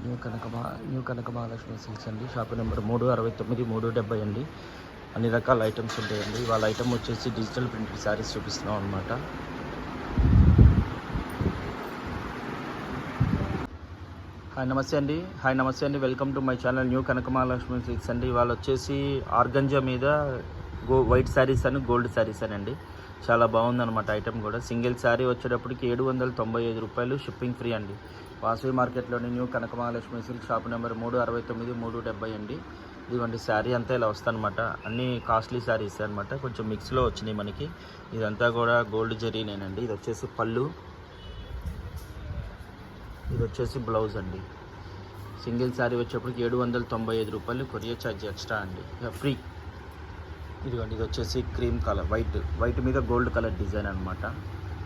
New Kanaka Mahalakshmi silks అండి. Shop number 369 370 అండి. అన్ని రకాల ఐటమ్స్ ఉంటాయండి. వాళ్ళ ఐటమ్ వచ్చేసి డిజిటల్ ప్రింటెడ్ శారీస్ చూపిస్తున్నాం అనమాట. హాయ్ నమస్తే అండి. Welcome to my channel new Kanaka Mahalakshmi silks అండి. వాళ్ళు వచ్చేసి ఆర్గంజా మీద వైట్ శారీస్ అని గోల్డ్ శారీస్ అని అండి. చాలా బాగుందన్నమాట ఐటమ్ కూడా. సింగిల్ శారీ వచ్చేటప్పటికి 795 రూపాయలు, షిప్పింగ్ ఫ్రీ అండి. వాసవి మార్కెట్లోని new Kanaka Mahalakshmi silk shop number 369 370 అండి. ఇదిగోండి శారీ అంతా ఇలా వస్తుందన్నమాట. అన్నీ కాస్ట్లీ శారీస్ అనమాట. కొంచెం మిక్స్లో వచ్చినాయి మనకి. ఇదంతా కూడా గోల్డ్ జరీనేనండి. ఇది వచ్చేసి పళ్ళు, ఇది వచ్చేసి బ్లౌజ్ అండి. సింగిల్ శారీ వచ్చేప్పటికి 795 రూపాయలు, కొరియర్ ఛార్జ్ ఎక్స్ట్రా అండి, ఫ్రీ. ఇదిగోండి, ఇది వచ్చేసి క్రీమ్ కలర్, వైట్ మీద గోల్డ్ కలర్ డిజైన్ అనమాట,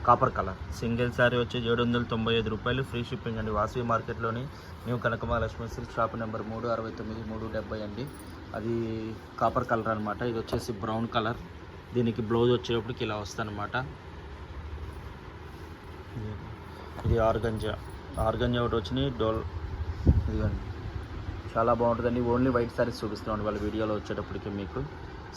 కాపర్ కలర్. సింగిల్ శారీ వచ్చి 795 రూపాయలు, ఫ్రీ షిప్పింగ్ అండి. వాసవి మార్కెట్లోని new Kanaka Mahalakshmi silk shop number 369 370 అండి. అది కాపర్ కలర్ అనమాట. ఇది వచ్చేసి బ్రౌన్ కలర్. దీనికి బ్లౌజ్ వచ్చేటప్పటికి ఇలా వస్తుంది అనమాట. ఇది ఆర్గంజా ఒకటి వచ్చినాయి. ఇదిగోండి, చాలా బాగుంటుందండి. ఓన్లీ వైట్ శారీస్ చూపిస్తున్నాం వాళ్ళ వీడియోలో వచ్చేటప్పటికి. మీకు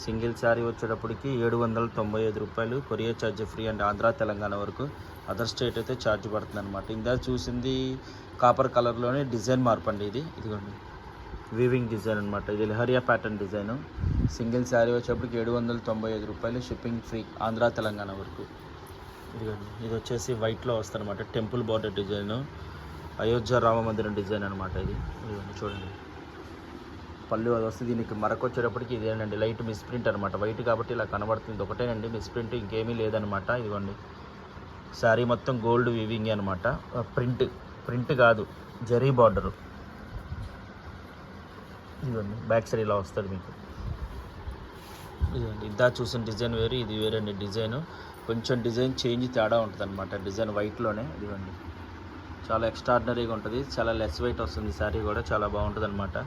సింగిల్ శారీ వచ్చేటప్పటికి 795 రూపాయలు, కొరియర్ ఛార్జ్ ఫ్రీ అండి. ఆంధ్ర తెలంగాణ వరకు. అదర్ స్టేట్ అయితే ఛార్జ్ పడుతుంది అనమాట. ఇందాక చూసింది కాపర్ కలర్లోనే డిజైన్ మార్పు అండి. ఇదిగోండి, వీవింగ్ డిజైన్ అనమాట. ఇది leheriya pattern design. Single sari వచ్చేటప్పటికి 795 రూపాయలు, షిప్పింగ్ ఫ్రీ ఆంధ్ర తెలంగాణ వరకు. ఇదిగోండి, ఇది వచ్చేసి వైట్లో వస్తుంది అనమాట. Temple border design, Ayodhya Rama మందిరం డిజైన్ అనమాట. ఇదిగోండి చూడండి, పళ్ళు అది వస్తుంది. దీనికి మరొక వచ్చేటప్పటికి ఇదేనండి, లైట్ మిస్ప్రింట్ అనమాట. వైట్ కాబట్టి ఇలా కనబడుతుంది, ఒకటేనండి మిస్ప్రింట్, ఇంకేమీ లేదనమాట. ఇదిగోండి, శారీ మొత్తం గోల్డ్ వీవింగ్ అనమాట. ప్రింట్ కాదు, జరీ బార్డరు. ఇదిగోండి, బ్యాక్ సైడ్ ఇలా వస్తుంది మీకు. ఇదిగోండి, ఇందా చూసిన డిజైన్ వేరు, ఇది వేరండి డిజైను. కొంచెం డిజైన్ చేంజ్ తేడా ఉంటుంది అనమాట. డిజైన్ వైట్లోనే. ఇదిగోండి, చాలా ఎక్స్ట్రాడినరీగా ఉంటుంది. చాలా లెస్ వెయిట్ వస్తుంది శారీ కూడా, చాలా బాగుంటుంది అనమాట.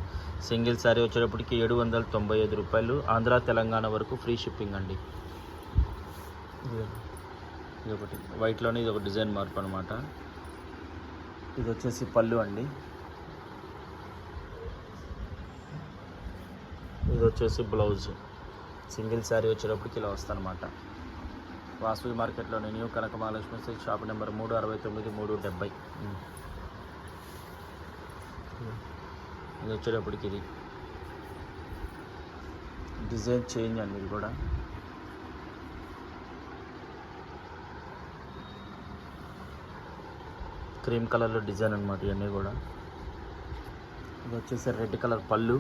సింగిల్ శారీ వచ్చేటప్పటికి 795 రూపాయలు, ఆంధ్ర తెలంగాణ వరకు ఫ్రీ షిప్పింగ్ అండి. ఇది ఒకటి వైట్లోనే, ఇది ఒక డిజైన్ మార్పు అనమాట. ఇది వచ్చేసి పళ్ళు అండి. ఇది వచ్చేసి బ్లౌజ్. సింగిల్ శారీ వచ్చేటప్పటికి ఇలా వస్తుందన్నమాట. వాసవి మార్కెట్లోని new Kanaka Mahalakshmi silk shop number 369 370. ఇది వచ్చేటప్పటికి ఇది డిజైన్ చేంజ్ అండి. ఇది కూడా క్రీమ్ కలర్లో డిజైన్ అనమాట. ఇవన్నీ కూడా. ఇది వచ్చేసి రెడ్ కలర్ పళ్ళు,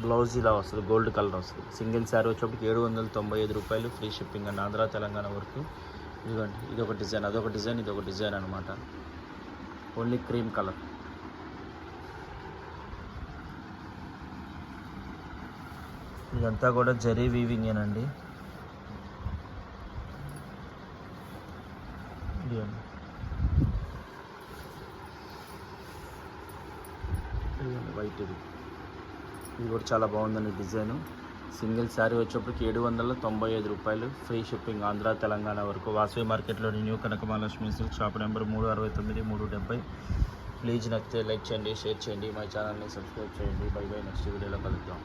బ్లౌజ్ ఇలా వస్తుంది, గోల్డ్ కలర్ వస్తుంది. సింగిల్ శారీ వచ్చేప్పటికి 795 రూపాయలు, ఫ్రీ షిప్పింగ్ అండి ఆంధ్ర తెలంగాణ వరకు. ఇదిగోండి, ఇది ఒక డిజైన్, అదొక డిజైన్, ఇది ఒక డిజైన్ అనమాట. Only cream colour. ఇదంతా కూడా జరీ వీవింగేనండి. ఇదిగోండి, వైట్. ఇది కూడా చాలా బాగుందండి డిజైను. సింగిల్ శారీ వచ్చేప్పటికి 795 రూపాయలు, ఫ్రీ షిప్పింగ్ ఆంధ్ర తెలంగాణ వరకు. వాసవి మార్కెట్లోని new Kanaka Mahalakshmi silk shop number 369 370. Please నచ్చితే లైక్ చేయండి, షేర్ చేయండి, మా ఛానల్ని సబ్స్క్రైబ్ చేయండి. బై బై, నెక్స్ట్ వీడియోలో కలుద్దాం.